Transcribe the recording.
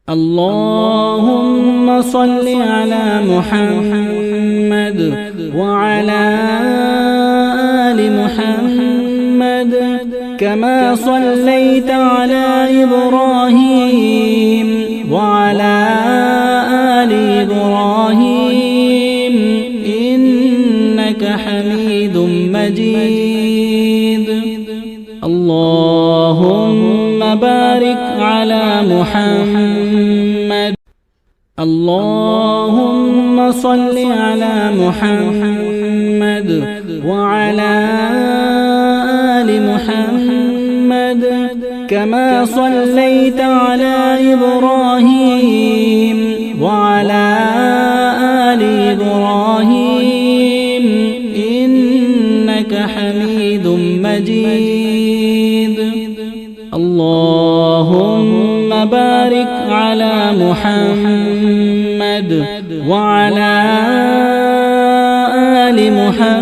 اللهم صل على محمد وعلى آل محمد كما صليت على إبراهيم وعلى آل إبراهيم إنك حميد مجيد. اللهم بارك على محمد. اللهم صل على محمد وعلى آل محمد كما صليت على إبراهيم وعلى آل إبراهيم إنك حميد مجيد. اللهم بارك على محمد وعلى آل محمد.